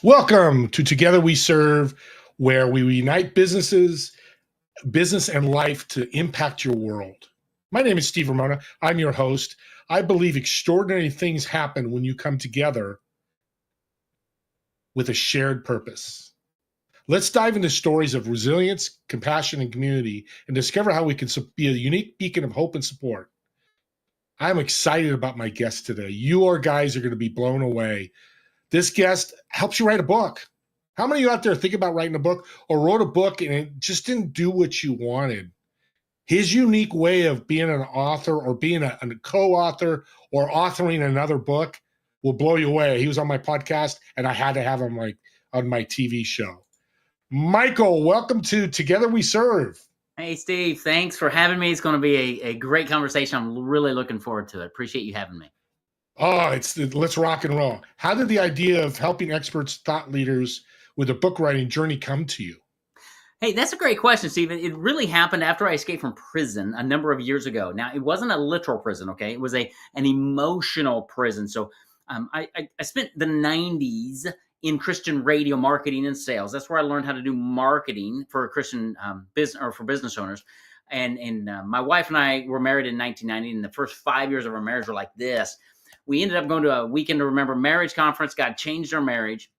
Welcome to Together We Serve, where we unite business and life to impact your world. My name is Steve Ramona. I'm your host. I believe extraordinary things happen when you come together with a shared purpose. Let's dive into stories of resilience, compassion, and community and discover how we can be a unique beacon of hope and support. I'm excited about my guest today. You guys are going to be blown away. This guest helps you write a book. How many of you out there think about writing a book or wrote a book and it just didn't do what you wanted? His unique way of being an author or being a co-author or authoring another book will blow you away. He was on my podcast and I had to have him on my TV show. Michael, welcome to Together We Serve. Hey, Steve, thanks for having me. It's going to be a great conversation. I'm really looking forward to it. Appreciate you having me. Oh, let's rock and roll. How did the idea of helping experts, thought leaders with a book writing journey come to you? Hey, that's a great question, Stephen. It really happened after I escaped from prison a number of years ago. Now, it wasn't a literal prison, okay? It was an emotional prison. So I spent the 90s in Christian radio marketing and sales. That's where I learned how to do marketing for Christian business or for business owners. And my wife and I were married in 1990, and the first 5 years of our marriage were like this. We ended up going to a Weekend to Remember marriage conference. God changed our marriage.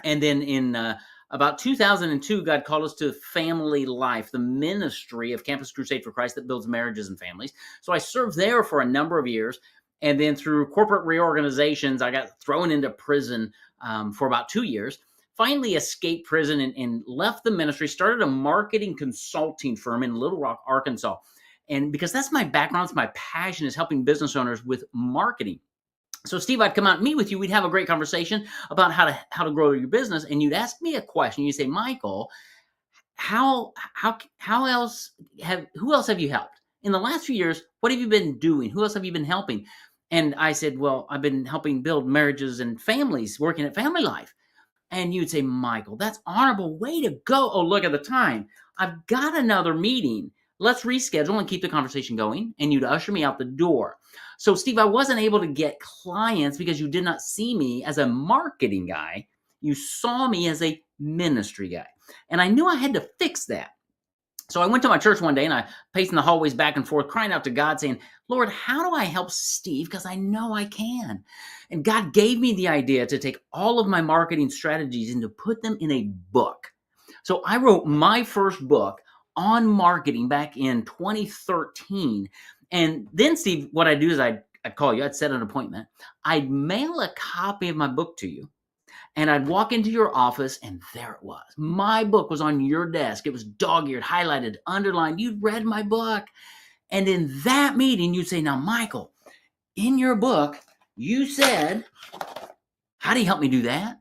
And then in about 2002, God called us to Family Life, the ministry of Campus Crusade for Christ that builds marriages and families. So I served there for a number of years. And then through corporate reorganizations, I got thrown into prison for about 2 years. Finally escaped prison and left the ministry, started a marketing consulting firm in Little Rock, Arkansas. And because that's my background, it's my passion, is helping business owners with marketing. So, Steve, I'd come out and meet with you. We'd have a great conversation about how to grow your business. And you'd ask me a question. You'd say, Michael, who else have you helped? In the last few years, what have you been doing? Who else have you been helping? And I said, well, I've been helping build marriages and families, working at Family Life. And you'd say, Michael, that's honorable. Way to go. Oh, look at the time. I've got another meeting. Let's reschedule and keep the conversation going. And you'd usher me out the door. So, Steve, I wasn't able to get clients because you did not see me as a marketing guy. You saw me as a ministry guy. And I knew I had to fix that. So I went to my church one day and I paced in the hallways back and forth, crying out to God, saying, Lord, how do I help Steve? Because I know I can. And God gave me the idea to take all of my marketing strategies and to put them in a book. So I wrote my first book on marketing back in 2013. And then, Steve, what I'd do is I'd call you. I'd set an appointment. I'd mail a copy of my book to you. And I'd walk into your office, and there it was. My book was on your desk. It was dog-eared, highlighted, underlined. You'd read my book. And in that meeting, you'd say, now, Michael, in your book, you said, how do you help me do that?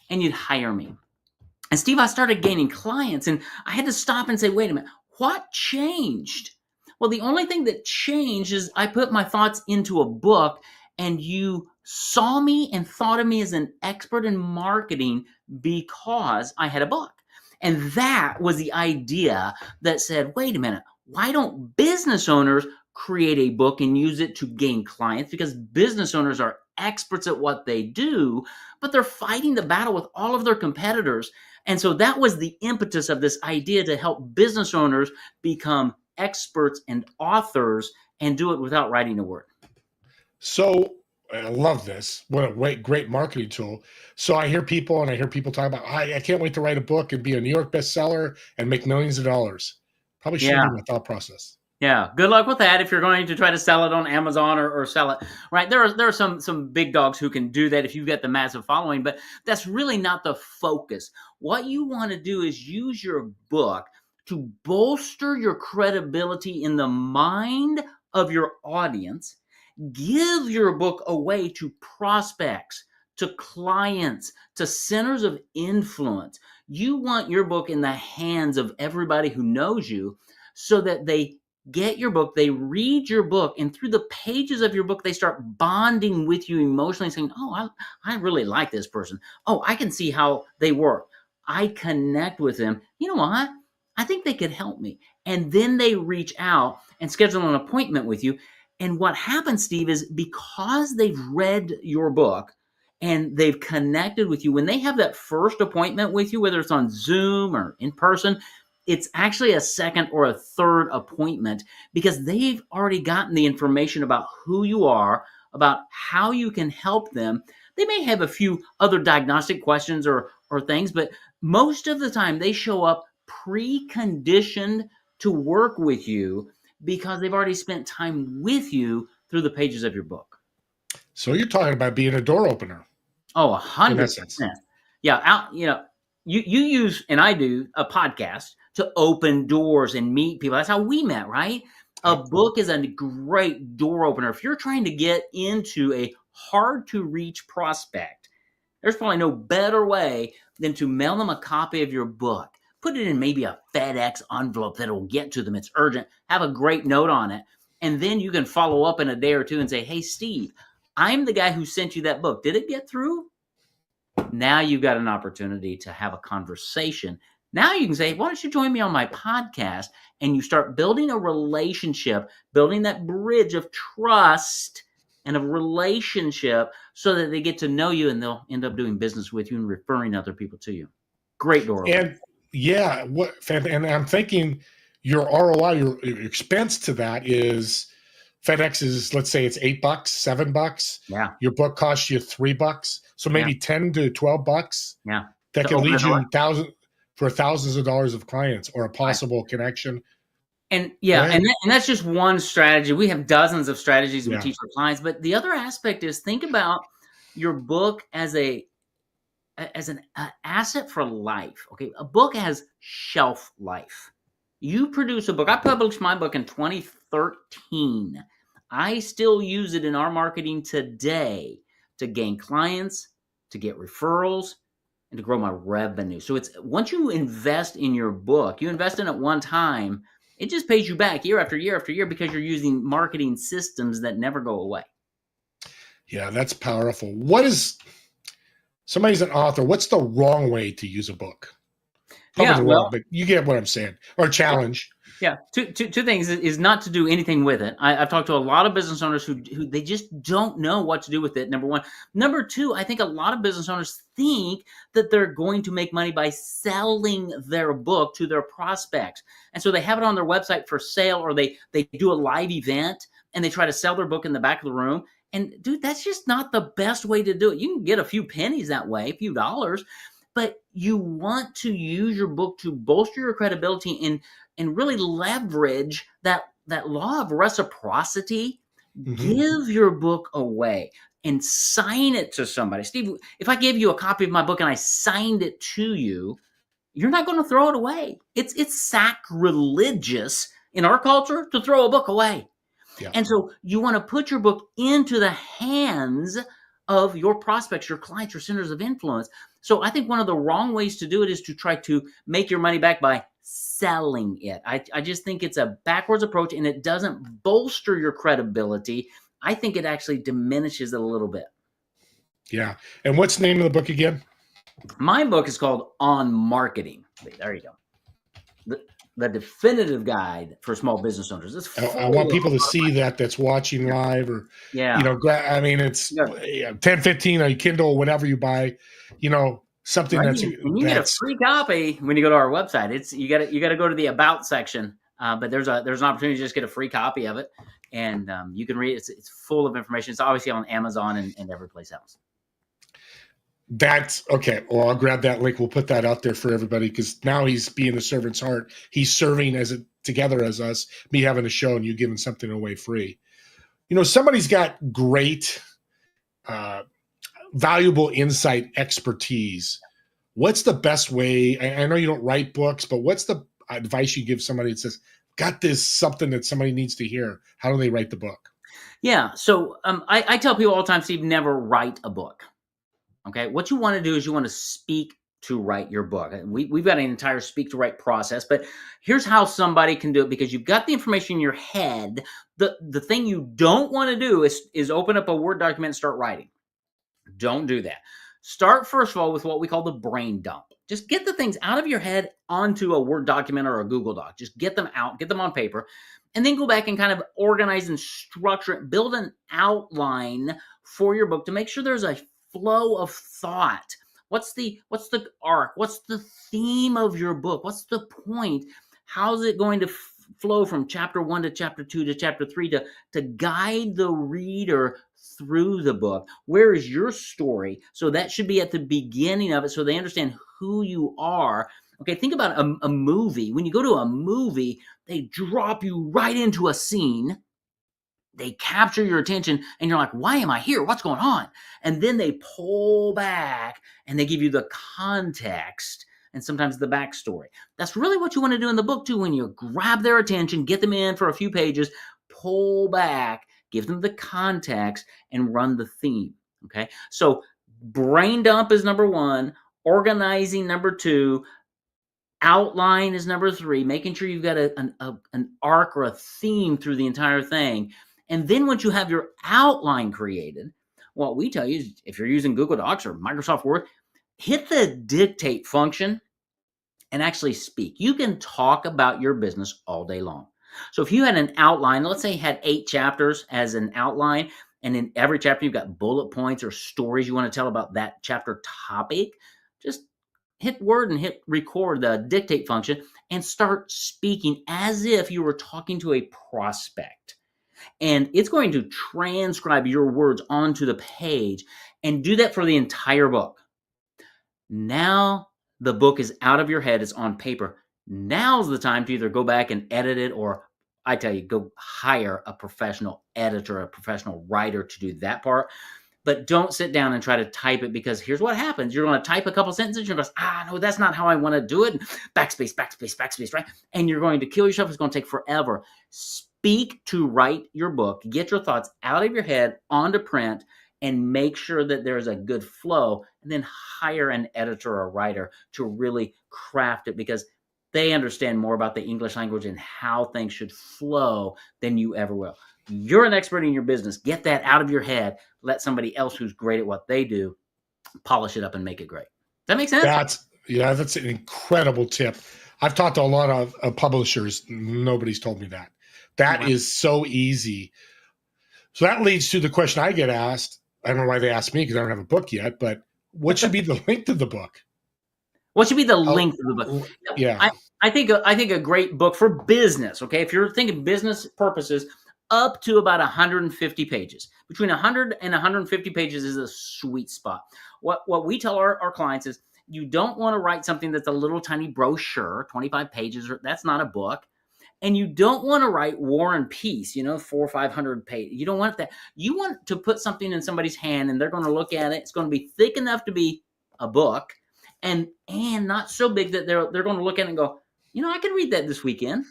And you'd hire me. And, Steve, I started gaining clients, and I had to stop and say, wait a minute, what changed? Well, the only thing that changed is I put my thoughts into a book, and you saw me and thought of me as an expert in marketing because I had a book. And that was the idea that said, wait a minute, why don't business owners create a book and use it to gain clients? Because business owners are experts at what they do, but they're fighting the battle with all of their competitors. And so that was the impetus of this idea to help business owners become experts and authors and do it without writing a word. So I love this. What a great marketing tool. So I hear people talk about, I can't wait to write a book and be a New York bestseller and make millions of dollars. Probably shouldn't be my thought process. Yeah. Good luck with that if you're going to try to sell it on Amazon or sell it. Right. There are some big dogs who can do that if you've got the massive following, but that's really not the focus. What you want to do is use your book to bolster your credibility in the mind of your audience. Give your book away to prospects, to clients, to centers of influence. You want your book in the hands of everybody who knows you so that they get your book, they read your book, and through the pages of your book, they start bonding with you emotionally, saying, oh, I really like this person. Oh, I can see how they work. I connect with them. You know what? I think they could help me. And then they reach out and schedule an appointment with you. And what happens, Steve, is because they've read your book and they've connected with you, when they have that first appointment with you, whether it's on Zoom or in person, it's actually a second or a third appointment because they've already gotten the information about who you are, about how you can help them. They may have a few other diagnostic questions or things, but most of the time they show up preconditioned to work with you because they've already spent time with you through the pages of your book. So you're talking about being a door opener. Oh, 100%. Yeah, you use, and I do, a podcast to open doors and meet people. That's how we met, right? A book is a great door opener. If you're trying to get into a hard to reach prospect, there's probably no better way than to mail them a copy of your book. Put it in maybe a FedEx envelope that'll get to them. It's urgent. Have a great note on it. And then you can follow up in a day or two and say, hey, Steve, I'm the guy who sent you that book. Did it get through? Now you've got an opportunity to have a conversation. Now you can say, why don't you join me on my podcast? And you start building a relationship, building that bridge of trust and a relationship so that they get to know you and they'll end up doing business with you and referring other people to you. Great door opener. And yeah, and I'm thinking your ROI, your expense to that is FedEx is, let's say it's $8, $7. Yeah. Your book costs you $3. So maybe 10 to 12 bucks. Yeah. That can lead you thousands of dollars of clients or a possible connection. And and that's just one strategy. We have dozens of strategies we teach our clients, but the other aspect is think about your book as an asset for life. Okay, a book has shelf life. You produce a book. I published my book in 2013. I still use it in our marketing today to gain clients, to get referrals, and to grow my revenue. So it's once you invest in your book, you invest in it one time, it just pays you back year after year after year because you're using marketing systems that never go away. Yeah, that's powerful. Somebody's an author. What's the wrong way to use a book? But you get what I'm saying. Or challenge. Yeah. Two things is not to do anything with it. I've talked to a lot of business owners who they just don't know what to do with it. Number one. Number two, I think a lot of business owners think that they're going to make money by selling their book to their prospects. And so they have it on their website for sale, or they do a live event and they try to sell their book in the back of the room. And dude, that's just not the best way to do it. You can get a few pennies that way, a few dollars, but you want to use your book to bolster your credibility and really leverage that law of reciprocity. Mm-hmm. Give your book away and sign it to somebody. Steve, if I gave you a copy of my book and I signed it to you, you're not going to throw it away. It's sacrilegious in our culture to throw a book away. Yeah. And so you want to put your book into the hands of your prospects, your clients, your centers of influence. So I think one of the wrong ways to do it is to try to make your money back by selling it. I just think it's a backwards approach and it doesn't bolster your credibility. I think it actually diminishes it a little bit. Yeah. And what's the name of the book again? My book is called On Marketing. There you go. The definitive guide for small business owners. I want people to see that's watching live or, I mean, it's 10, 15 on Kindle, whatever you buy, something right. And you get a free copy when you go to our website. It's you got to go to the About section, but there's an opportunity to just get a free copy of it, and you can read it. It's full of information. It's obviously on Amazon and every place else. That's okay. Well, I'll grab that link. We'll put that out there for everybody because now he's being the servant's heart. He's serving together as us, me having a show and you giving something away free. Somebody's got great, valuable insight, expertise. What's the best way? I know you don't write books, but what's the advice you give somebody that says, got this something that somebody needs to hear? How do they write the book? Yeah. So I tell people all the time, Steve, never write a book. Okay. What you want to do is you want to speak to write your book. We've got an entire speak to write process, but here's how somebody can do it, because you've got the information in your head. The thing you don't want to do is open up a Word document and start writing. Don't do that. Start first of all with what we call the brain dump. Just get the things out of your head onto a Word document or a Google Doc. Just get them out, get them on paper, and then go back and kind of organize and structure it, build an outline for your book to make sure there's a flow of thought. What's the arc? What's the theme of your book? What's the point? How's it going to flow from chapter 1 to chapter 2 to chapter 3 to guide the reader through the book? Where is your story? So that should be at the beginning of it, so they understand who you are. Okay, think about a movie. When you go to a movie, they drop you right into a scene. They capture your attention, and you're like, why am I here? What's going on? And then they pull back, and they give you the context and sometimes the backstory. That's really what you want to do in the book, too. When you grab their attention, get them in for a few pages, pull back, give them the context, and run the theme. Okay, so brain dump is number 1. Organizing, number 2. Outline is number 3. Making sure you've got an arc or a theme through the entire thing. And then once you have your outline created, what we tell you is, if you're using Google Docs or Microsoft Word, hit the dictate function and actually speak. You can talk about your business all day long. So if you had an outline, let's say you had 8 chapters as an outline, and in every chapter you've got bullet points or stories you want to tell about that chapter topic, just hit Word and hit record, the dictate function, and start speaking as if you were talking to a prospect. And it's going to transcribe your words onto the page, and do that for the entire book. Now the book is out of your head, it's on paper. Now's the time to either go back and edit it, or I tell you, go hire a professional editor, a professional writer to do that part. But don't sit down and try to type it, because here's what happens. You're going to type a couple sentences, you're going to go, no, that's not how I want to do it. Backspace, backspace, backspace, right? And you're going to kill yourself. It's going to take forever. Speak to write your book. Get your thoughts out of your head onto print, and make sure that there's a good flow, and then hire an editor or writer to really craft it, because they understand more about the English language and how things should flow than you ever will. You're an expert in your business. Get that out of your head. Let somebody else who's great at what they do polish it up and make it great. Does that make sense? That's an incredible tip. I've talked to a lot of publishers. Nobody's told me that. That is so easy. So that leads to the question I get asked. I don't know why they asked me, because I don't have a book yet, but what should be the length of the book? What should be the length of the book? Yeah. I think a great book for business, okay, if you're thinking business purposes, up to about 150 pages. Between 100 and 150 pages is a sweet spot. What we tell our clients is, you don't want to write something that's a little tiny brochure, 25 pages. That's not a book. And you don't want to write War and Peace, 400 or 500 pages. You don't want that. You want to put something in somebody's hand, and they're going to look at it. It's going to be thick enough to be a book, and not so big that they're going to look at it and go, I could read that this weekend.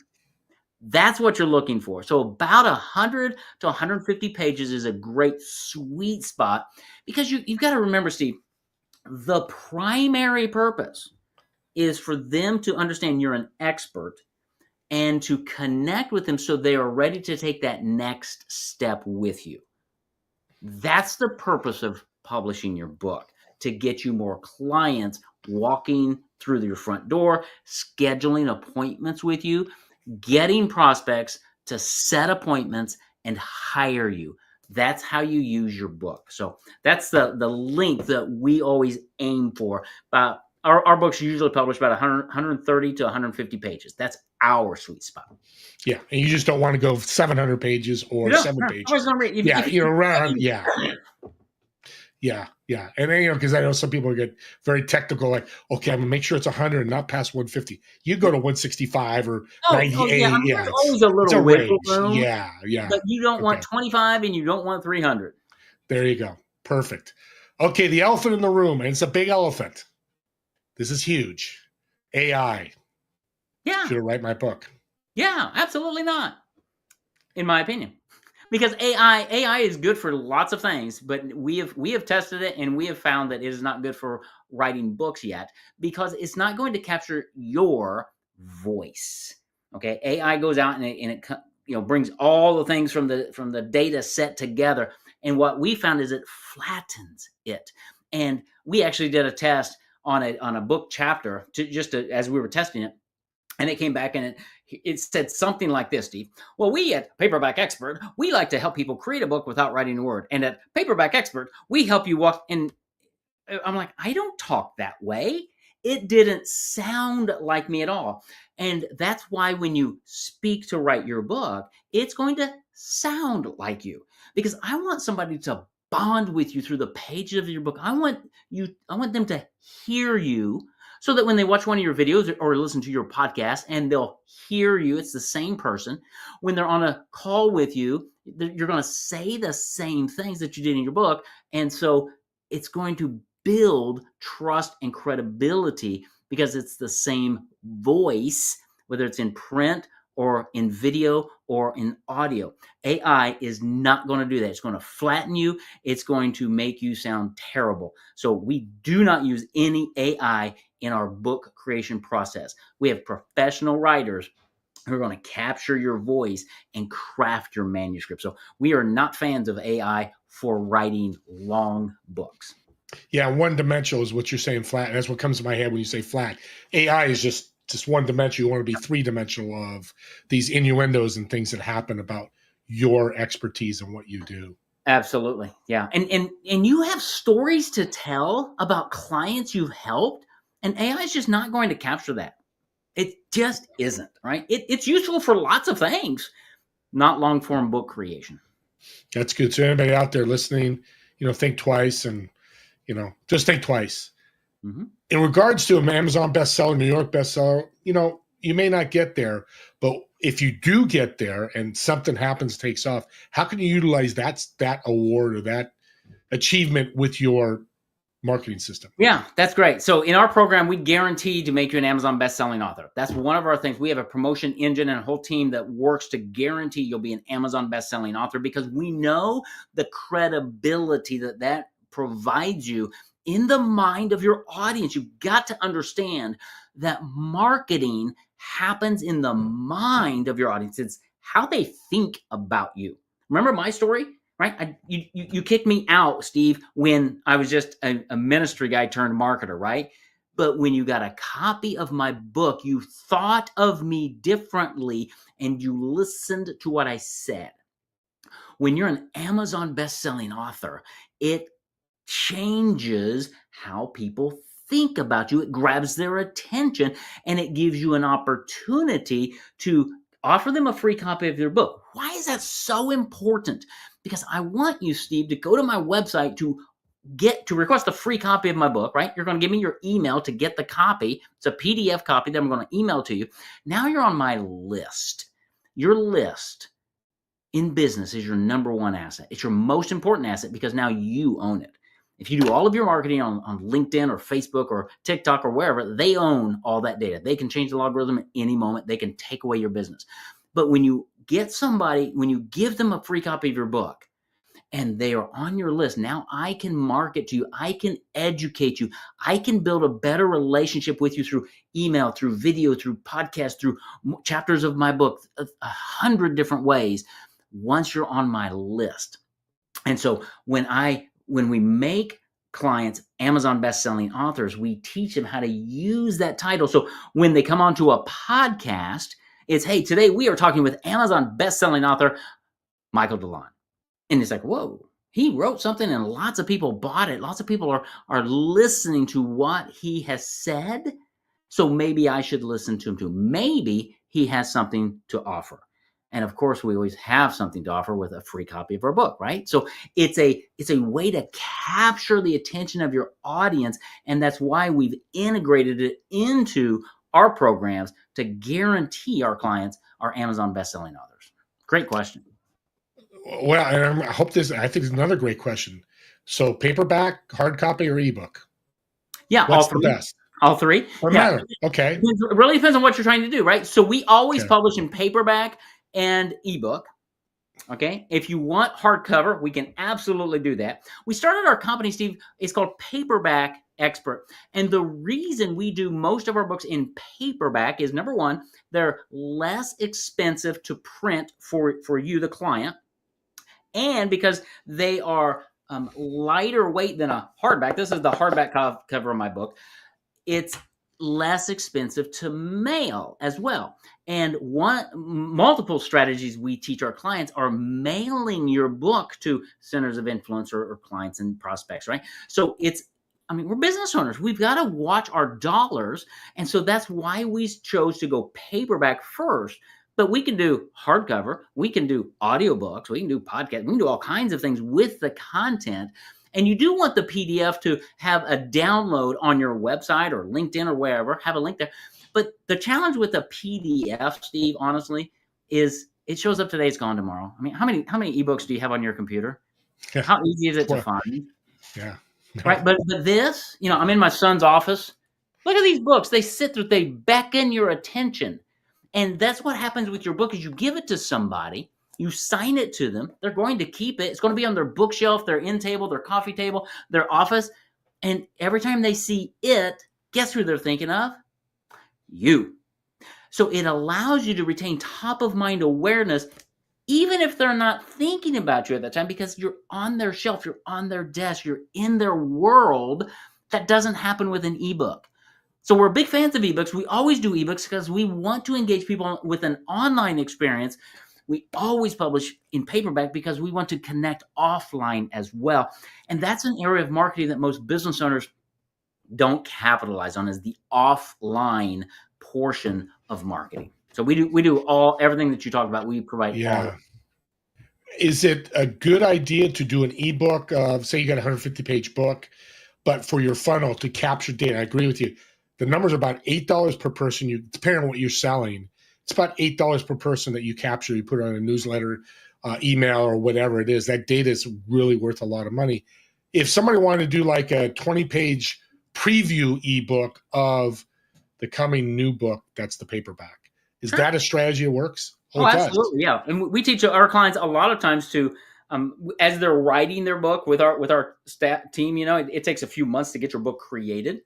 That's what you're looking for. So about 100 to 150 pages is a great sweet spot, because you've got to remember, Steve, the primary purpose is for them to understand you're an expert and to connect with them so they are ready to take that next step with you. That's the purpose of publishing your book, to get you more clients walking through your front door, scheduling appointments with you, getting prospects to set appointments and hire you. That's how you use your book. So that's the length that we always aim for. Our books usually publish about 130 to 150 pages. That's our sweet spot. Yeah, and you just don't want to go 700 pages or 7 pages. Yeah. And then, because I know some people get very technical, like, okay, I'm going to make sure it's 100 and not past 150. You go to 165 or 98. There's always a little wiggle room. Yeah. But you don't want 25 and you don't want 300. There you go. Perfect. Okay, the elephant in the room, and it's a big elephant. This is huge. AI. Yeah. Should I write my book? Yeah, absolutely not, in my opinion. Because AI is good for lots of things, but we have tested it and we have found that it is not good for writing books yet because it's not going to capture your voice. Okay, AI goes out and it brings all the things from the data set together, and what we found is it flattens it. And we actually did a test on a book chapter as we were testing it. And it came back and it said something like this, Steve. Well, we at Paperback Expert, we like to help people create a book without writing a word. And at Paperback Expert, we help you walk. And I'm like, I don't talk that way. It didn't sound like me at all. And that's why when you speak to write your book, it's going to sound like you. Because I want somebody to bond with you through the pages of your book. I want them to hear you, so that when they watch one of your videos or listen to your podcast and they'll hear you, it's the same person. When they're on a call with you, you're going to say the same things that you did in your book. And so it's going to build trust and credibility because it's the same voice, whether it's in print or in video or in audio. AI is not going to do that. It's going to flatten you. It's going to make you sound terrible. So we do not use any AI in our book creation process. We have professional writers who are going to capture your voice and craft your manuscript. So we are not fans of AI for writing long books. Yeah, one-dimensional is what you're saying, flat. And that's what comes to my head when you say flat. AI is just one dimension. You want to be three-dimensional of these innuendos and things that happen about your expertise and what you do. Absolutely. Yeah. And you have stories to tell about clients you've helped, and AI is just not going to capture that. It just isn't, right? It's useful for lots of things, not long-form book creation. That's good. So anybody out there listening, think twice and, just think twice. Mm-hmm. In regards to an Amazon bestseller, New York bestseller, you may not get there, but if you do get there and something happens, takes off, how can you utilize that award or that achievement with your marketing system? Yeah, that's great. So in our program, we guarantee to make you an Amazon best-selling author. That's one of our things. We have a promotion engine and a whole team that works to guarantee you'll be an Amazon best-selling author because we know the credibility that provides you in the mind of your audience. You've got to understand that marketing happens in the mind of your audience. It's how they think about you. Remember my story? Right? You kicked me out, Steve, when I was just a ministry guy turned marketer, right? But when you got a copy of my book, you thought of me differently and you listened to what I said. When you're an Amazon best-selling author, it changes how people think about you. It grabs their attention and it gives you an opportunity to offer them a free copy of your book. Why is that so important? Because I want you, Steve, to go to my website to request a free copy of my book, right? You're going to give me your email to get the copy. It's a PDF copy that I'm going to email to you. Now you're on my list. Your list in business is your number one asset. It's your most important asset because now you own it. If you do all of your marketing on LinkedIn or Facebook or TikTok or wherever, they own all that data. They can change the algorithm at any moment. They can take away your business. But when you get somebody, when you give them a free copy of your book and they are on your list, now I can market to you. I can educate you. I can build a better relationship with you through email, through video, through podcast, through chapters of my book, 100 different ways once you're on my list. And so when we make clients Amazon best-selling authors, we teach them how to use that title. So when they come onto a podcast, it's, hey, today we are talking with Amazon best-selling author, Michael DeLon. And it's like, whoa, he wrote something and lots of people bought it. Lots of people are listening to what he has said. So maybe I should listen to him too. Maybe he has something to offer. And of course, we always have something to offer with a free copy of our book, right? So it's a way to capture the attention of your audience. And that's why we've integrated it into our programs to guarantee our clients are Amazon best-selling authors. Great question. Well, and I think it's another great question. So paperback, hard copy, or ebook? Yeah, what's the best? All three. Matter. Okay. It really depends on what you're trying to do, right? So we always publish in paperback and ebook. Okay. If you want hardcover, we can absolutely do that. We started our company, Steve. It's called Paperback Expert. And the reason we do most of our books in paperback is, number one, they're less expensive to print for you, the client, and because they are lighter weight than a hardback. This is the hardback cover of my book. It's less expensive to mail as well. And multiple strategies we teach our clients are mailing your book to centers of influence or clients and prospects, right? So we're business owners. We've got to watch our dollars. And so that's why we chose to go paperback first. But we can do hardcover, we can do audiobooks, we can do podcasts, we can do all kinds of things with the content. And you do want the PDF to have a download on your website or LinkedIn or wherever, have a link there. But the challenge with a PDF, Steve, honestly, is it shows up today, it's gone tomorrow. I mean, how many ebooks do you have on your computer? How easy is it to find? Yeah. No. Right. But this, I'm in my son's office. Look at these books. They sit there, they beckon your attention. And that's what happens with your book is you give it to somebody, you sign it to them, they're going to keep it. It's going to be on their bookshelf, their end table, their coffee table, their office. And every time they see it, guess who they're thinking of? You. So it allows you to retain top of mind awareness, even if they're not thinking about you at that time, because you're on their shelf, you're on their desk, you're in their world. That doesn't happen with an ebook. So we're big fans of ebooks. We always do ebooks because we want to engage people with an online experience. We always publish in paperback because we want to connect offline as well. And that's an area of marketing that most business owners don't capitalize on, is the offline portion of marketing. So we do everything that you talked about. We provide all of it. Is it a good idea to do an ebook of, say you got a 150-page book, but for your funnel to capture data? I agree with you. The numbers are about $8 per person. Depending on what you're selling, it's about $8 per person that you capture. You put it on a newsletter, email, or whatever it is. That data is really worth a lot of money. If somebody wanted to do like a 20-page preview ebook of the coming new book, that's the paperback. Is that a strategy that works? Oh, absolutely, yeah. And we teach our clients a lot of times to, as they're writing their book with our staff team, it takes a few months to get your book created.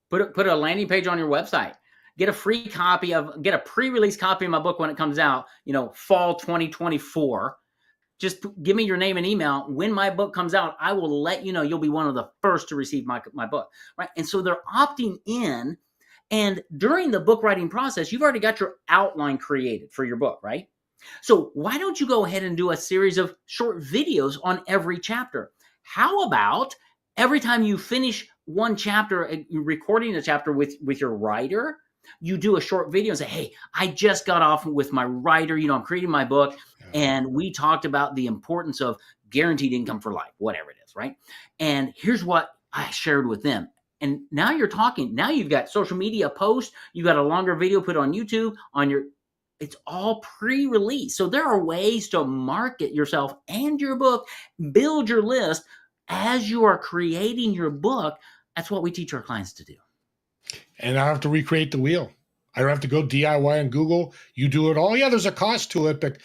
Put a landing page on your website. Get a pre-release copy of my book when it comes out, fall 2024. Just give me your name and email. When my book comes out, I will let you know. You'll be one of the first to receive my book, right? And so they're opting in. And during the book writing process, you've already got your outline created for your book, right? So why don't you go ahead and do a series of short videos on every chapter? How about every time you finish one chapter, recording a chapter with your writer, you do a short video and say, hey, I just got off with my writer, I'm creating my book, and we talked about the importance of guaranteed income for life, whatever it is, right? And here's what I shared with them. And now you're talking. Now you've got social media posts. You've got a longer video put on YouTube, it's all pre-release. So there are ways to market yourself and your book, build your list as you are creating your book. That's what we teach our clients to do. And I don't have to recreate the wheel. I don't have to go DIY on Google. You do it all. Yeah, there's a cost to it, but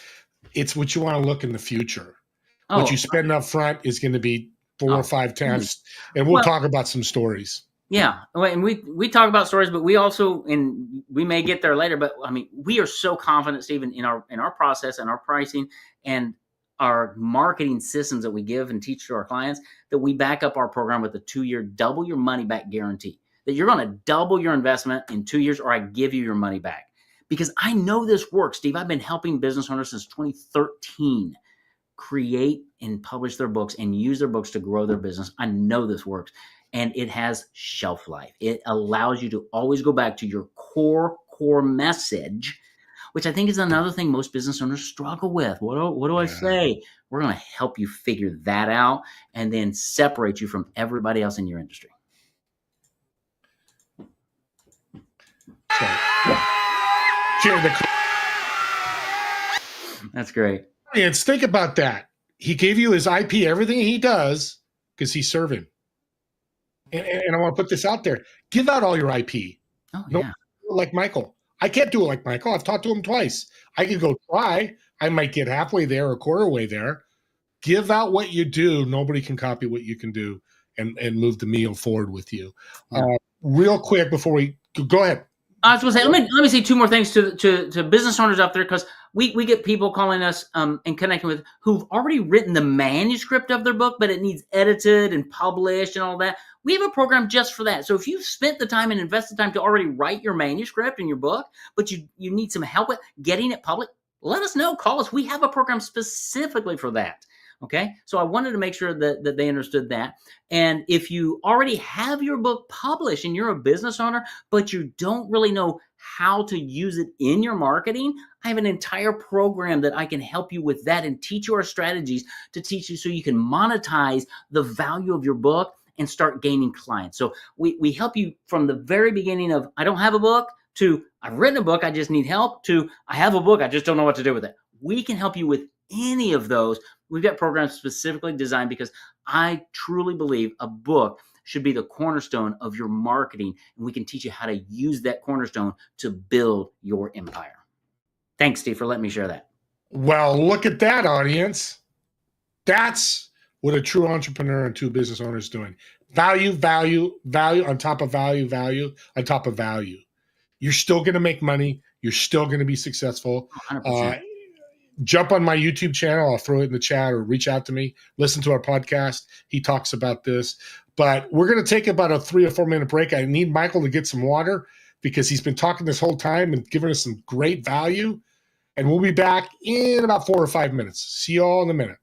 it's what you want to look in the future. What you spend up front is going to be 4 or 5 times. And we'll talk about some stories. Yeah. And we talk about stories, but we also, and we may get there later, but we are so confident, Stephen, in our process and our pricing and our marketing systems that we give and teach to our clients, that we back up our program with a 2-year double your money back guarantee, that you're going to double your investment in 2 years or I give you your money back. Because I know this works, Steve. I've been helping business owners since 2013 create and publish their books and use their books to grow their business. I know this works. And it has shelf life. It allows you to always go back to your core message, which I think is another thing most business owners struggle with. What do I say? We're going to help you figure that out and then separate you from everybody else in your industry. That's great. And think about that. He gave you his IP, everything he does, because he's serving. And I want to put this out there. Give out all your IP. Oh, yeah. Like Michael. I can't do it like Michael. I've talked to him twice. I can go try. I might get halfway there or quarter way there. Give out what you do. Nobody can copy what you can do and move the meal forward with you. Yeah. Real quick before we go ahead. I was going to say, let me say two more things to business owners out there, because we get people calling us and connecting with who've already written the manuscript of their book, but it needs edited and published and all that. We have a program just for that. So if you've spent the time and invested time to already write your manuscript in your book, but you need some help with getting it public, let us know. Call us. We have a program specifically for that. Okay, so I wanted to make sure that they understood that. And if you already have your book published and you're a business owner, but you don't really know how to use it in your marketing, I have an entire program that I can help you with that and teach you our strategies to teach you so you can monetize the value of your book and start gaining clients. So we help you from the very beginning of, I don't have a book, to I've written a book, I just need help, to I have a book, I just don't know what to do with it. We can help you with any of those. We've got programs specifically designed because I truly believe a book should be the cornerstone of your marketing, and we can teach you how to use that cornerstone to build your empire. Thanks, Steve, for letting me share that. Well, look at that, audience. That's what a true entrepreneur and true business owner is doing. Value, value, value on top of value, value on top of value. You're still going to make money. You're still going to be successful. 100%. Jump on my YouTube channel. I'll throw it in the chat, or reach out to me. Listen to our podcast. He talks about this. But we're going to take about a 3 or 4 minute break. I need Michael to get some water because he's been talking this whole time and giving us some great value. And we'll be back in about 4 or 5 minutes. See you all in a minute.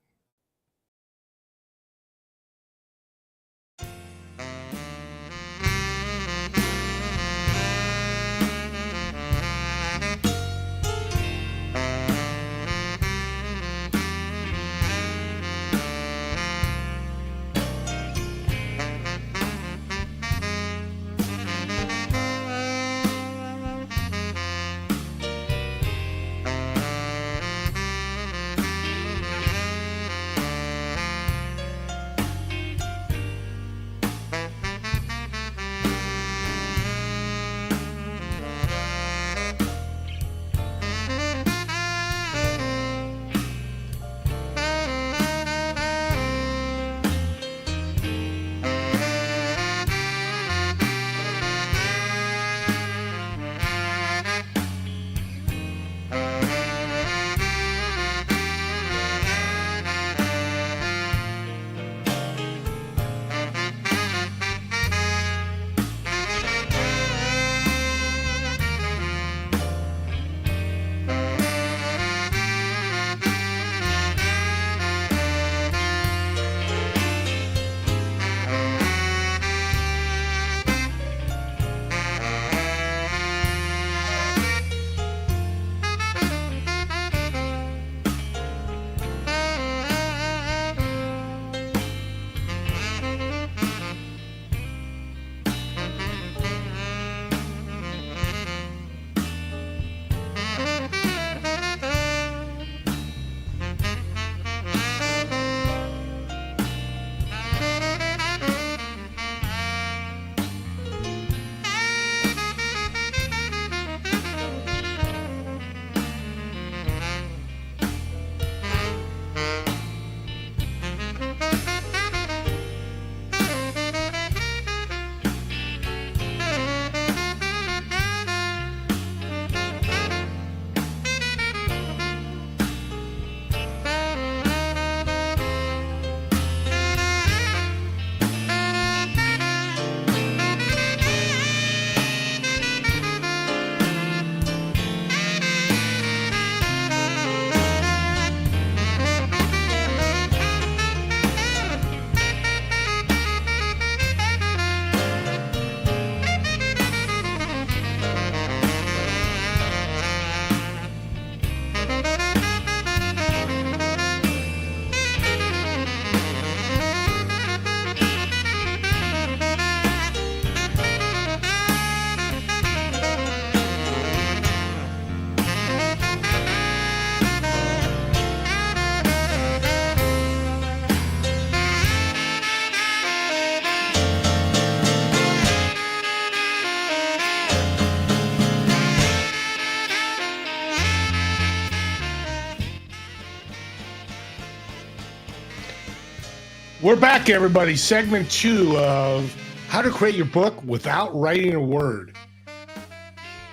We're back, everybody. Segment 2 of how to create your book without writing a word.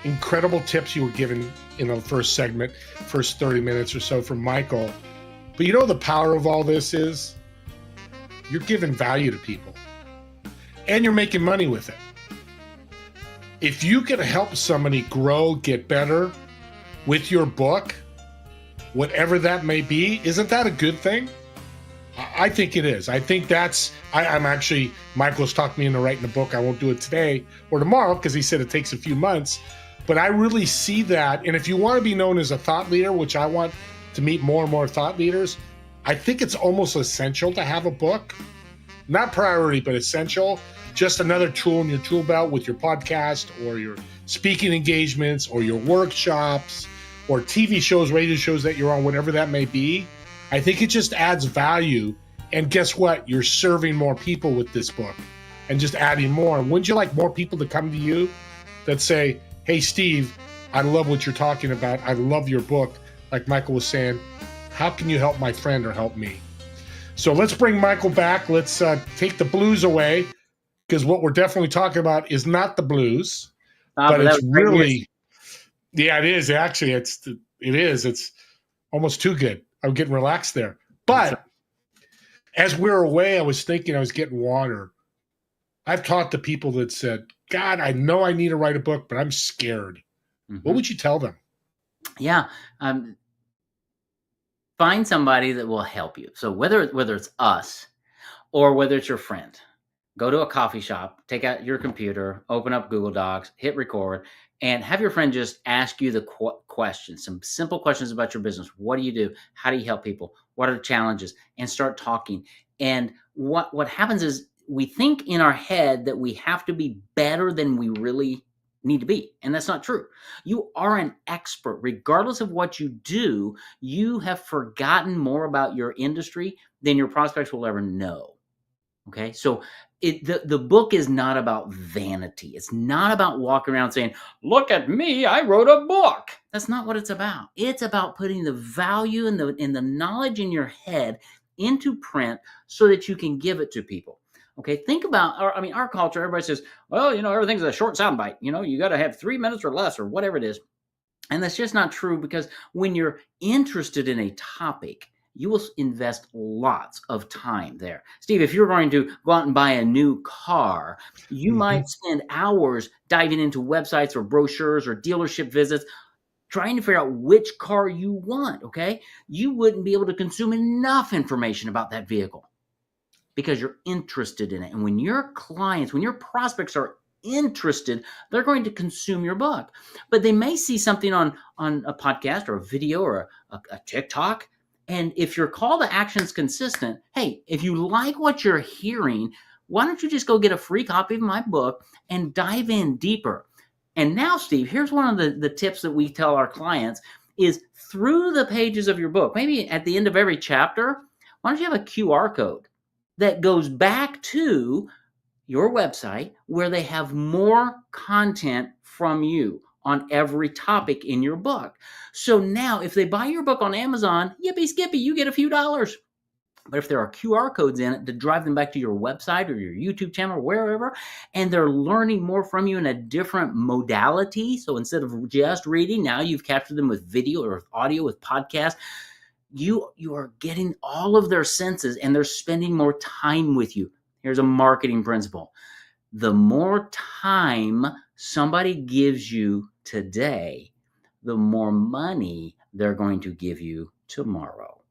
Incredible tips you were given in the first segment, first 30 minutes or so from Michael. But you know the power of all this is? You're giving value to people. And you're making money with it. If you can help somebody grow, get better with your book, whatever that may be, isn't that a good thing? I think it is. I think I'm actually, Michael's talked me into writing a book. I won't do it today or tomorrow because he said it takes a few months. But I really see that. And if you want to be known as a thought leader, which I want to meet more and more thought leaders, I think it's almost essential to have a book. Not priority, but essential. Just another tool in your tool belt with your podcast or your speaking engagements or your workshops or TV shows, radio shows that you're on, whatever that may be. I think it just adds value. And guess what? You're serving more people with this book and just adding more. Wouldn't you like more people to come to you that say, hey, Steve, I love what you're talking about. I love your book. Like Michael was saying, how can you help my friend or help me? So let's bring Michael back. Let's take the blues away, because what we're definitely talking about is not the blues, but it's really, yeah, it is. Actually, it is. It's almost too good. I'm getting relaxed there. But as we were away, I was thinking, I was getting water. I've talked to people that said, God, I know I need to write a book, but I'm scared. Mm-hmm. What would you tell them? Yeah. Find somebody that will help you. So whether it's us or whether it's your friend, go to a coffee shop, take out your computer, open up Google Docs, hit record, and have your friend just ask you the questions, some simple questions about your business. What do you do? How do you help people? What are the challenges? And start talking. And what happens is we think in our head that we have to be better than we really need to be. And that's not true. You are an expert. Regardless of what you do, you have forgotten more about your industry than your prospects will ever know. Okay, so the book is not about vanity. It's not about walking around saying, look at me, I wrote a book. That's not what it's about. It's about putting the value and the knowledge in your head into print so that you can give it to people. Okay, think about, our culture, everybody says, well, everything's a short soundbite. You got to have 3 minutes or less or whatever it is. And that's just not true, because when you're interested in a topic, you will invest lots of time there. Steve, if you're going to go out and buy a new car, you might spend hours diving into websites or brochures or dealership visits trying to figure out which car you want, okay? You wouldn't be able to consume enough information about that vehicle because you're interested in it. And when your clients, when your prospects are interested, they're going to consume your book. But they may see something on a podcast or a video or a TikTok. And if your call to action is consistent, hey, if you like what you're hearing, why don't you just go get a free copy of my book and dive in deeper? And now, Steve, here's one of the tips that we tell our clients is through the pages of your book, maybe at the end of every chapter, why don't you have a QR code that goes back to your website where they have more content from you on every topic in your book. So now if they buy your book on Amazon, yippee skippy, you get a few dollars. But if there are QR codes in it to drive them back to your website or your YouTube channel or wherever, and they're learning more from you in a different modality, so instead of just reading, now you've captured them with video or with audio, with podcast, you are getting all of their senses and they're spending more time with you. Here's a marketing principle. The more time somebody gives you today, the more money they're going to give you tomorrow.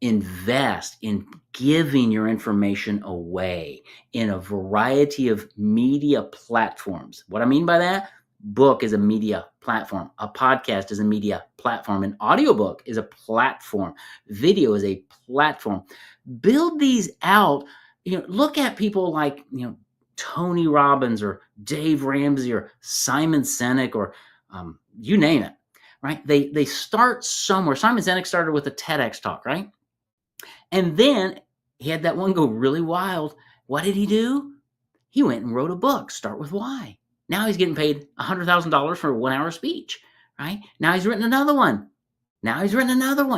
Invest in giving your information away in a variety of media platforms. What I mean by that, book is a media platform. A podcast is a media platform. An audiobook is a platform. Video is a platform. Build these out. Look at people like, Tony Robbins or Dave Ramsey or Simon Sinek or you name it, right? They start somewhere. Simon Sinek started with a TEDx talk, right? And then he had that one go really wild. What did he do? He went and wrote a book, Start With Why. Now he's getting paid $100,000 for a 1-hour speech, right? Now he's written another one.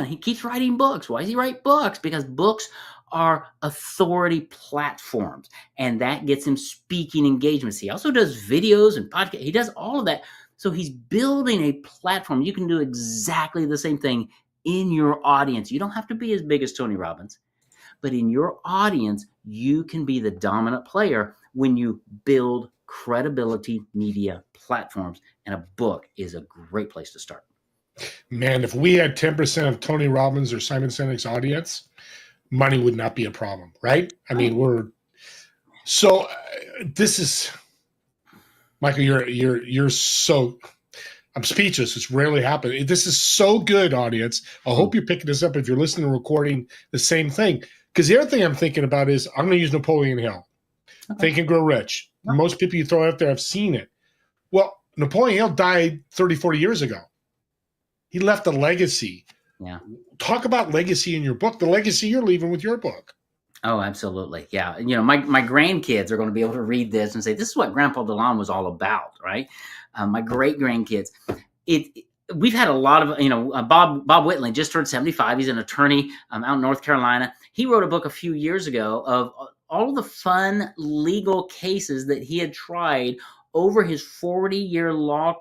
He keeps writing books. Why does he write books? Because books are authority platforms, and that gets him speaking engagements. He also does videos and podcasts. He does all of that. So he's building a platform. You can do exactly the same thing in your audience. You don't have to be as big as Tony Robbins, but in your audience, you can be the dominant player when you build credibility media platforms, and a book is a great place to start. Man, if we had 10% of Tony Robbins or Simon Sinek's audience, money would not be a problem, right? I mean, this is, Michael, you're so, I'm speechless. It's rarely happened. This is so good, audience. I hope you're picking this up if you're listening and recording the same thing. Because the other thing I'm thinking about is I'm going to use Napoleon Hill. Okay. Think and Grow Rich. Okay. Most people you throw out there have seen it. Well, Napoleon Hill died 30, 40 years ago. He left a legacy. Yeah. Talk about legacy in your book, the legacy you're leaving with your book. Oh, absolutely. Yeah. You know, my grandkids are going to be able to read this and say, this is what Grandpa DeLon was all about, right? My great grandkids. We've had a lot of, Bob Whitley just turned 75. He's an attorney out in North Carolina. He wrote a book a few years ago of all the fun legal cases that he had tried over his 40-year law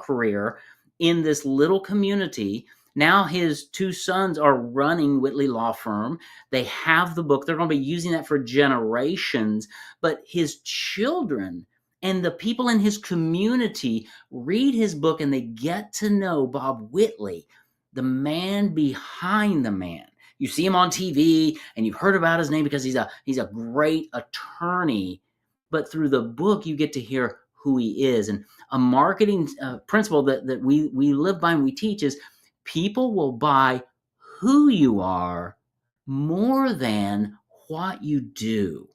career in this little community. Now his two sons are running Whitley Law Firm. They have the book. They're going to be using that for generations. But his children and the people in his community read his book, and they get to know Bob Whitley, the man behind the man. You see him on TV, and you've heard about his name because he's a great attorney. But through the book, you get to hear who he is. And a marketing principle that we live by and we teach is people will buy who you are more than what you do.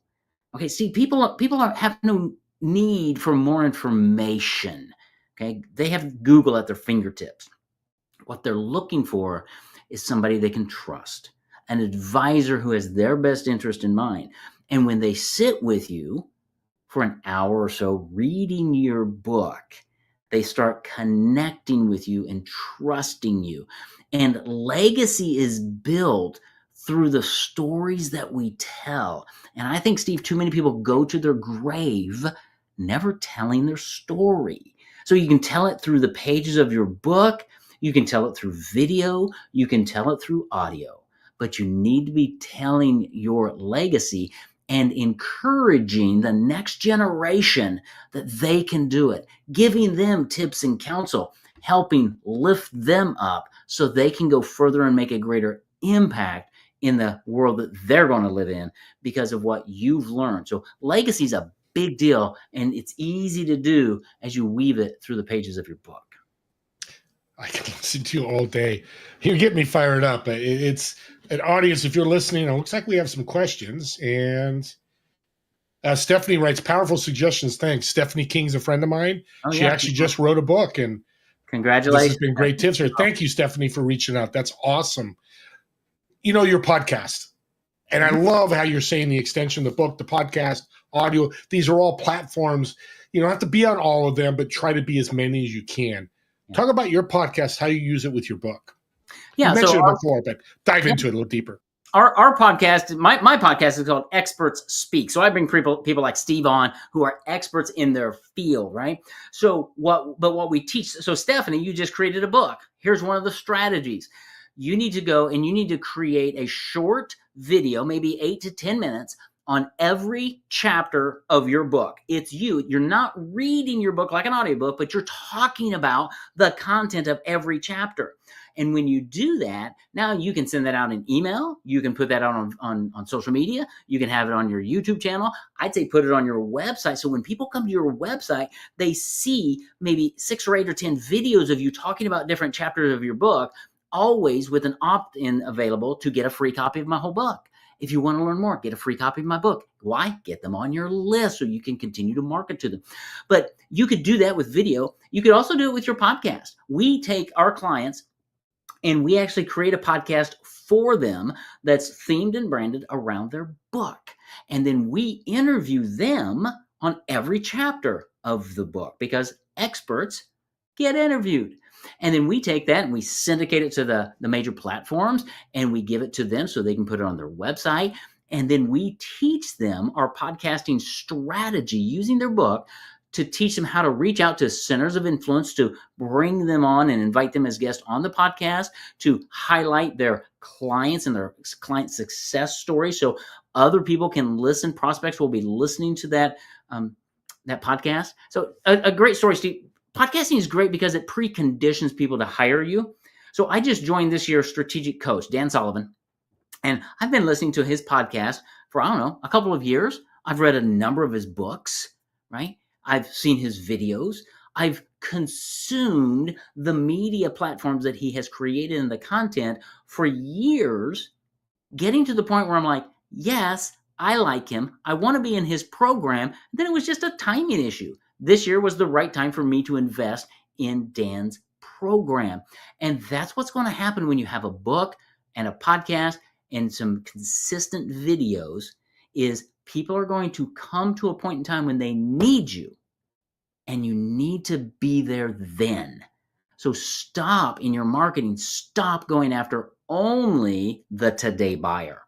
Okay, see, people have no need for more information. Okay, they have Google at their fingertips. What they're looking for is somebody they can trust, an advisor who has their best interest in mind. And when they sit with you for an hour or so reading your book, they start connecting with you and trusting you. And legacy is built through the stories that we tell. And I think, Steve, too many people go to their grave never telling their story. So you can tell it through the pages of your book. You can tell it through video. You can tell it through audio. But you need to be telling your legacy and encouraging the next generation that they can do it, giving them tips and counsel, helping lift them up so they can go further and make a greater impact in the world that they're going to live in because of what you've learned. So legacy is a big deal, and it's easy to do as you weave it through the pages of your book. I can listen to you all day. You get me fired up. It's an audience. If you're listening, it looks like we have some questions. And Stephanie writes, powerful suggestions. Thanks. Stephanie King's a friend of mine. She actually just wrote a book. And congratulations. This has been great tips here. Thank you, Stephanie, for reaching out. That's awesome. You know, your podcast. And I love how you're saying the extension, the book, the podcast, audio. These are all platforms. You don't have to be on all of them, but try to be as many as you can. Talk about your podcast, how you use it with your book. Yeah, you mentioned it before, but dive into it a little deeper. Our podcast, my podcast is called Experts Speak. So I bring people like Steve on who are experts in their field, right? So what we teach. So Stephanie, you just created a book. Here's one of the strategies. You need to go and you need to create a short video, maybe 8 to 10 minutes, on every chapter of your book. It's you. You're not reading your book like an audiobook, but you're talking about the content of every chapter. And when you do that, now you can send that out in email. You can put that out on social media. You can have it on your YouTube channel. I'd say put it on your website. So when people come to your website, they see maybe 6 or 8 or 10 videos of you talking about different chapters of your book, always with an opt-in available to get a free copy of my whole book. If you want to learn more, get a free copy of my book. Why? Get them on your list so you can continue to market to them. But you could do that with video. You could also do it with your podcast. We take our clients and we actually create a podcast for them that's themed and branded around their book. And then we interview them on every chapter of the book because experts get interviewed. And then we take that and we syndicate it to the major platforms, and we give it to them so they can put it on their website. And then we teach them our podcasting strategy using their book to teach them how to reach out to centers of influence, to bring them on and invite them as guests on the podcast, to highlight their clients and their client success stories so other people can listen. Prospects will be listening to that podcast. So a great story, Steve. Podcasting is great because it preconditions people to hire you. So I just joined this year's strategic coach, Dan Sullivan, and I've been listening to his podcast for, I don't know, a couple of years. I've read a number of his books, right? I've seen his videos. I've consumed the media platforms that he has created and the content for years, getting to the point where I'm like, yes, I like him. I want to be in his program. And then it was just a timing issue. This year was the right time for me to invest in Dan's program. And that's what's going to happen when you have a book and a podcast and some consistent videos, is people are going to come to a point in time when they need you, and you need to be there then. So stop in your marketing, stop going after only the today buyer.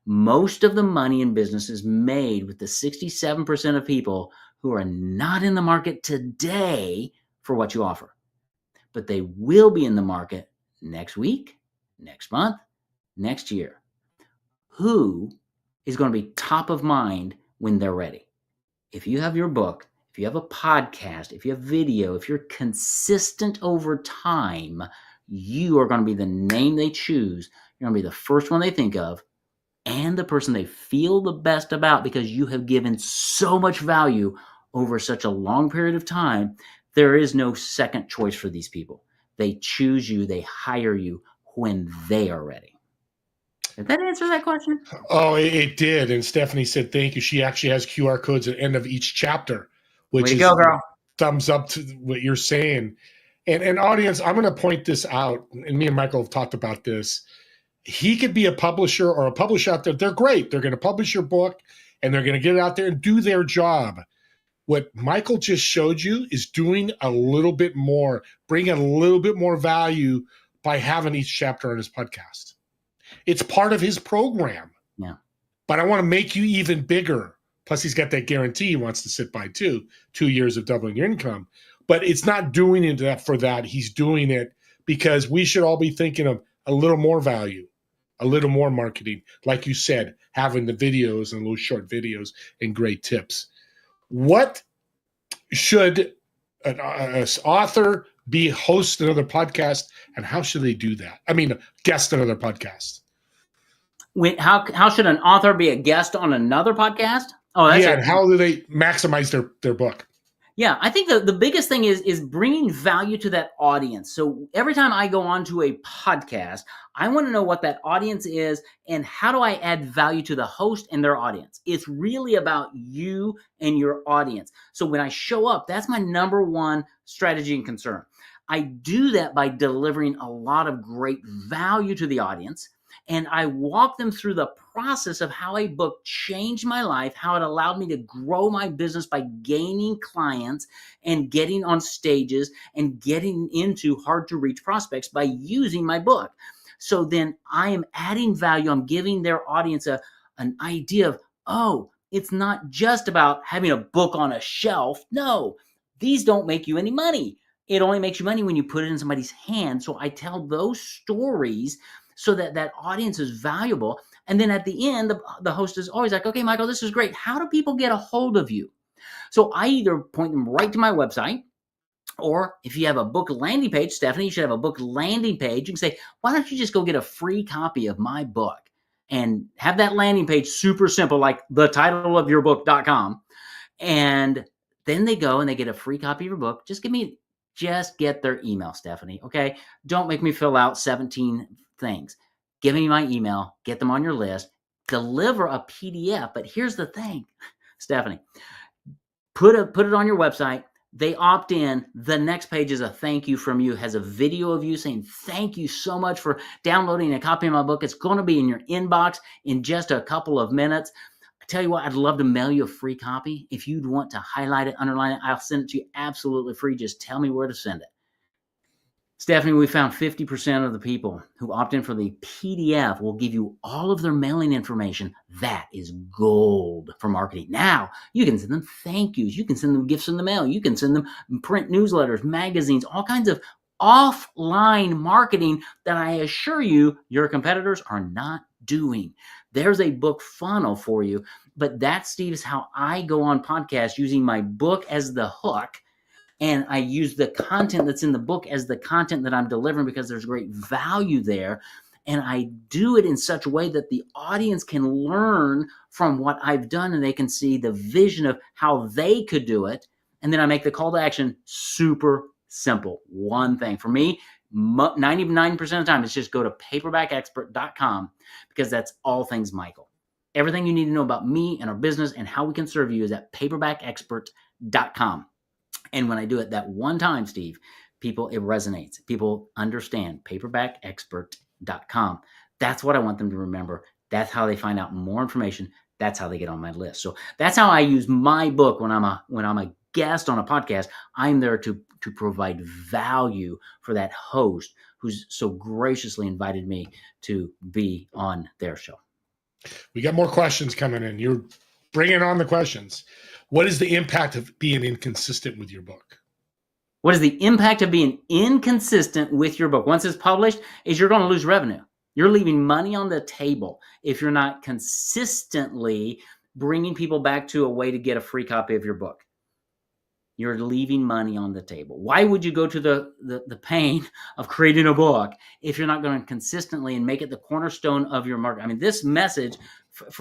Most of the money in business is made with the 67% of people who are not in the market today for what you offer, but they will be in the market next week, next month, next year. Who is going to be top of mind when they're ready? If you have your book, if you have a podcast, if you have video, if you're consistent over time, you are going to be the name they choose. You're going to be the first one they think of and the person they feel the best about, because you have given so much value over such a long period of time. There is no second choice for these people. They choose you, they hire you when they are ready. Did that answer that question? Oh, it did. And Stephanie said thank you. She actually has QR codes at the end of each chapter, which Way to go, girl. Thumbs up to what you're saying. And audience, I'm going to point this out, and me and Michael have talked about this. He could be a publisher or a publisher out there. They're great. They're going to publish your book, and they're going to get it out there and do their job. What Michael just showed you is doing a little bit more, bringing a little bit more value by having each chapter on his podcast. It's part of his program. Yeah. But I want to make you even bigger. Plus, he's got that guarantee he wants to sit by too, 2 years of doubling your income. But it's not doing it for that. He's doing it because we should all be thinking of a little more value, a little more marketing. Like you said, having the videos and little short videos and great tips. What should an author be host another podcast, and how should they do that? I mean, guest another podcast. How should an author be a guest on another podcast? Oh, that's and how do they maximize their book? Yeah, I think the biggest thing is bringing value to that audience. So every time I go onto a podcast, I want to know what that audience is and how do I add value to the host and their audience. It's really about you and your audience. So when I show up, that's my number one strategy and concern. I do that by delivering a lot of great value to the audience. And I walk them through the process of how a book changed my life, how it allowed me to grow my business by gaining clients and getting on stages and getting into hard to reach prospects by using my book. So then I am adding value. I'm giving their audience an idea of, oh, it's not just about having a book on a shelf. No, these don't make you any money. It only makes you money when you put it in somebody's hand. So I tell those stories so that audience is valuable. And then at the end, the host is always like, okay, Michael, this is great. How do people get a hold of you? So I either point them right to my website, or if you have a book landing page, Stephanie, you should have a book landing page. You can say, why don't you just go get a free copy of my book and have that landing page super simple, like the title of your book.com. And then they go and they get a free copy of your book. Just get their email, Stephanie. Okay. Don't make me fill out 17 things. Give me my email, get them on your list, deliver a PDF. But here's the thing, Stephanie, put it on your website. They opt in. The next page is a thank you from you, has a video of you saying, thank you so much for downloading a copy of my book. It's going to be in your inbox in just a couple of minutes. I tell you what, I'd love to mail you a free copy. If you'd want to highlight it, underline it, I'll send it to you absolutely free. Just tell me where to send it. Stephanie, we found 50% of the people who opt in for the PDF will give you all of their mailing information. That is gold for marketing. Now, you can send them thank yous. You can send them gifts in the mail. You can send them print newsletters, magazines, all kinds of offline marketing that I assure you your competitors are not doing. There's a book funnel for you. But that, Steve, is how I go on podcasts using my book as the hook. And I use the content that's in the book as the content that I'm delivering because there's great value there. And I do it in such a way that the audience can learn from what I've done and they can see the vision of how they could do it. And then I make the call to action super simple. One thing for me, 99% of the time, it's just go to paperbackexpert.com because that's all things Michael. Everything you need to know about me and our business and how we can serve you is at paperbackexpert.com. And when I do it that one time, Steve, it resonates. People understand paperbackexpert.com. That's what I want them to remember. That's how they find out more information. That's how they get on my list. So that's how I use my book when I'm a guest on a podcast. I'm there to provide value for that host who's so graciously invited me to be on their show. We got more questions coming in. You're bringing on the questions. What is the impact of being inconsistent with your book? What is the impact of being inconsistent with your book? Once it's published, is you're going to lose revenue. You're leaving money on the table if you're not consistently bringing people back to a way to get a free copy of your book. You're leaving money on the table. Why would you go to the pain of creating a book if you're not going to consistently and make it the cornerstone of your market? I mean, this message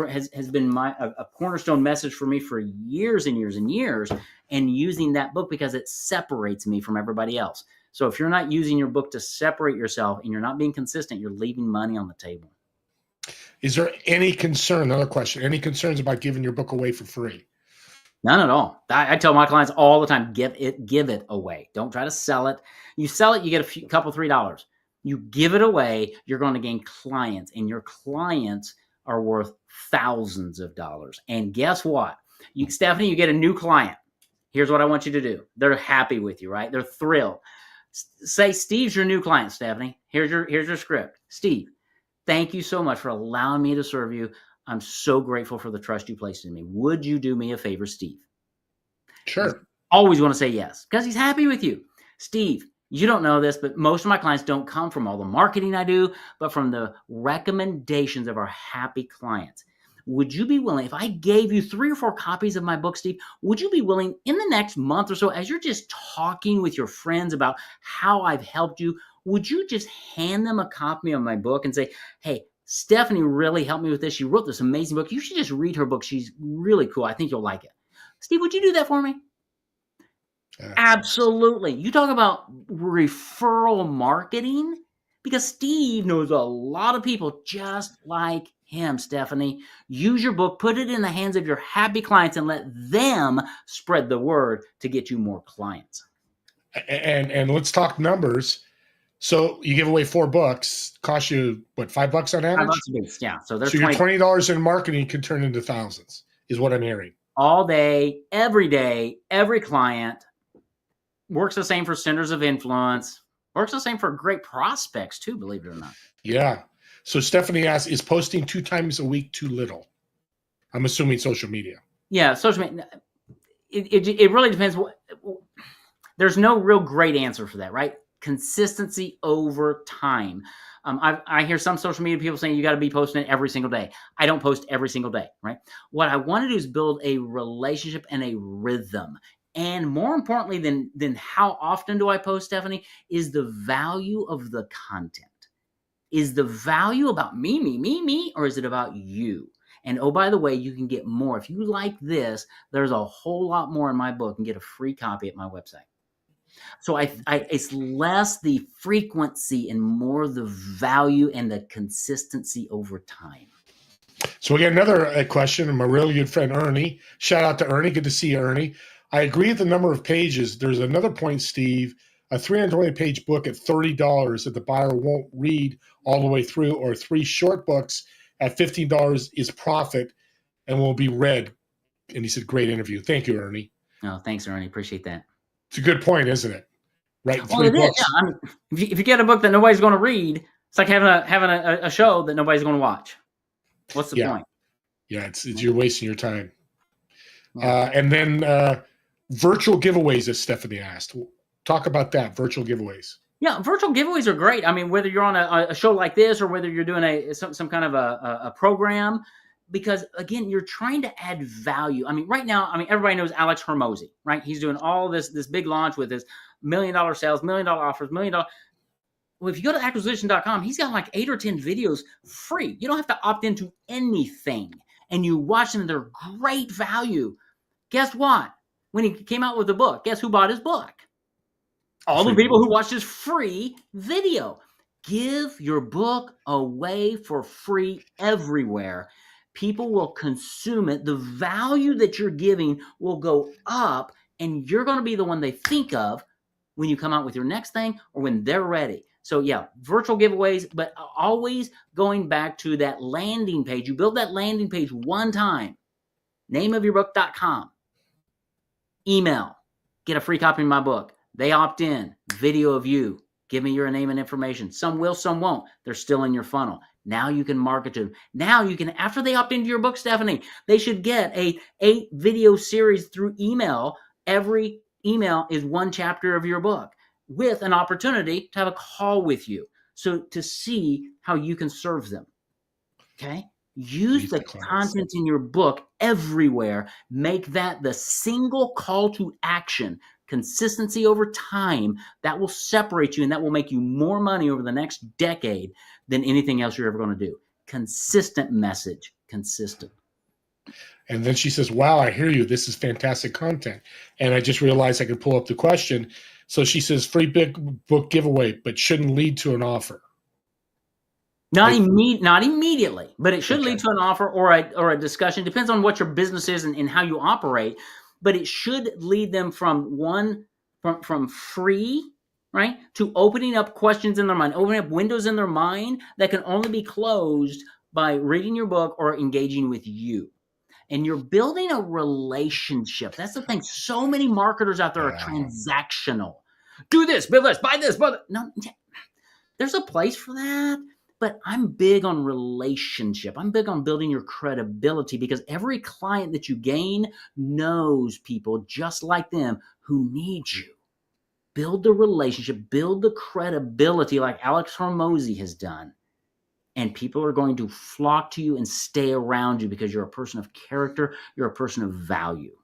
has been a cornerstone message for me for years and years and years, and using that book because it separates me from everybody else. So if you're not using your book to separate yourself and you're not being consistent, you're leaving money on the table. Is there any concern, another question, any concerns about giving your book away for free? None at all. I tell my clients all the time, give it away. Don't try to sell it. You sell it, you get a couple, $3. You give it away, you're going to gain clients, and your clients are worth thousands of dollars. And guess what? Stephanie, you get a new client. Here's what I want you to do. They're happy with you, right? They're thrilled. Say, Steve's your new client, Stephanie. Here's your script. Steve, thank you so much for allowing me to serve you. I'm so grateful for the trust you placed in me. Would you do me a favor, Steve? Sure. Always want to say yes because he's happy with you. Steve, you don't know this, but most of my clients don't come from all the marketing I do, but from the recommendations of our happy clients. Would you be willing, if I gave you 3 or 4 copies of my book, Steve, would you be willing in the next month or so, as you're just talking with your friends about how I've helped you, would you just hand them a copy of my book and say, hey, Stephanie really helped me with this. She wrote this amazing book. You should just read her book. She's really cool. I think you'll like it. Steve, would you do that for me? Absolutely. You talk about referral marketing because Steve knows a lot of people just like him, Stephanie. Use your book, put it in the hands of your happy clients, and let them spread the word to get you more clients. And let's talk numbers. So you give away 4 books, cost you what, $5 on average? $5 a piece, yeah. So there's your $20 in marketing can turn into thousands, is what I'm hearing. All day, every client. Works the same for centers of influence. Works the same for great prospects too, believe it or not. Yeah. So Stephanie asks, is posting 2 times a week too little? I'm assuming social media. Yeah, social media. It really depends. There's no real great answer for that, right? Consistency over time. I hear some social media people saying you got to be posting it every single day. I don't post every single day, right? What I want to do is build a relationship and a rhythm. And more importantly than how often do I post, Stephanie, is the value of the content. Is the value about me, or is it about you? And oh, by the way, you can get more. If you like this, there's a whole lot more in my book and get a free copy at my website. So it's less the frequency and more the value and the consistency over time. So we got another question from a really good friend, Ernie. Shout out to Ernie. Good to see you, Ernie. I agree with the number of pages. There's another point, Steve, a 320-page book at $30 that the buyer won't read all the way through, or 3 short books at $15 is profit and will be read. And he said, great interview. Thank you, Ernie. Oh, thanks, Ernie. Appreciate that. It's a good point, isn't it? writing Well, 3 it is. books. Yeah. I mean, if you get a book that nobody's going to read, it's like having a show that nobody's going to watch. What's the Yeah. point? Yeah. It's you're wasting your time. Yeah. And then virtual giveaways, as Stephanie asked. Talk about that, virtual giveaways. Yeah, virtual giveaways are great. I mean, whether you're on a show like this or whether you're doing some kind of a program, because again, you're trying to add value. I mean, right now, I mean, everybody knows Alex Hormozy, right? He's doing all this big launch with his $1 million sales, $1 million offers, $1 million. Well, if you go to acquisition.com, he's got like 8 or 10 videos free. You don't have to opt into anything, and you watch them. They're great value. Guess what? When he came out with the book, guess who bought his book? All the people who watched his free video. Give your book away for free everywhere. People will consume it. The value that you're giving will go up, and you're going to be the one they think of when you come out with your next thing or when they're ready. So yeah, virtual giveaways, but always going back to that landing page. You build that landing page one time, nameofyourbook.com, email, get a free copy of my book. They opt in, video of you, give me your name and information. Some will, some won't. They're still in your funnel. Now you can market to them. Now you can, after they opt into your book, Stephanie, they should get a 8 video series through email. Every email is one chapter of your book with an opportunity to have a call with you. So to see how you can serve them. Okay. Use the content in your book everywhere. Make that the single call to action. Consistency over time, that will separate you and that will make you more money over the next decade than anything else you're ever going to do. Consistent message, consistent. And then she says, wow, I hear you. This is fantastic content. And I just realized I could pull up the question. So she says, free big book giveaway, but shouldn't lead to an offer. Not immediately, but it should lead to an offer or a discussion. Depends on what your business is and how you operate. But it should lead them from free, right, to opening up questions in their mind, opening up windows in their mind that can only be closed by reading your book or engaging with you. And you're building a relationship. That's the thing. So many marketers out there are transactional. Do this, build this, buy this, buy that. No, there's a place for that. But I'm big on relationship. I'm big on building your credibility because every client that you gain knows people just like them who need you. Build the relationship, build the credibility like Alex Hormozy has done. And people are going to flock to you and stay around you because you're a person of character, you're a person of value.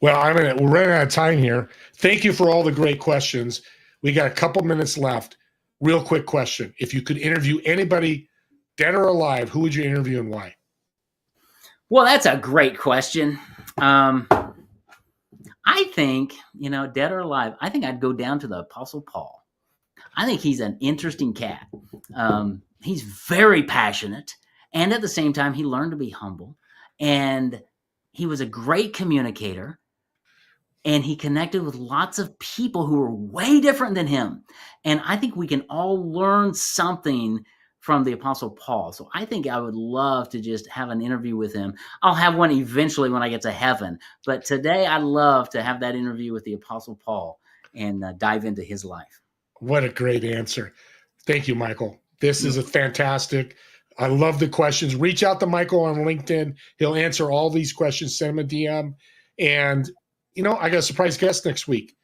Well, we're running out of time here. Thank you for all the great questions. We got a couple minutes left. Real quick question. If you could interview anybody, dead or alive, who would you interview and why? Well, that's a great question. I think, dead or alive, I think I'd go down to the Apostle Paul. I think he's an interesting cat. He's very passionate. And at the same time, he learned to be humble. And he was a great communicator. And he connected with lots of people who were way different than him. And I think we can all learn something from the Apostle Paul. So I think I would love to just have an interview with him. I'll have one eventually when I get to heaven. But today I'd love to have that interview with the Apostle Paul and dive into his life. What a great answer. Thank you, Michael. This is a fantastic. I love the questions. Reach out to Michael on LinkedIn. He'll answer all these questions. Send him a DM. And I got a surprise guest next week.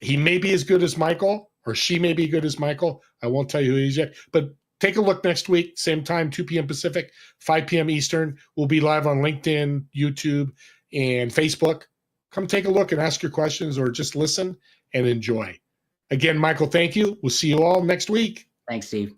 He may be as good as Michael, or she may be good as Michael. I won't tell you who he is yet. But take a look next week, same time, 2 p.m. Pacific, 5 p.m. Eastern. We'll be live on LinkedIn, YouTube, and Facebook. Come take a look and ask your questions or just listen and enjoy. Again, Michael, thank you. We'll see you all next week. Thanks, Steve.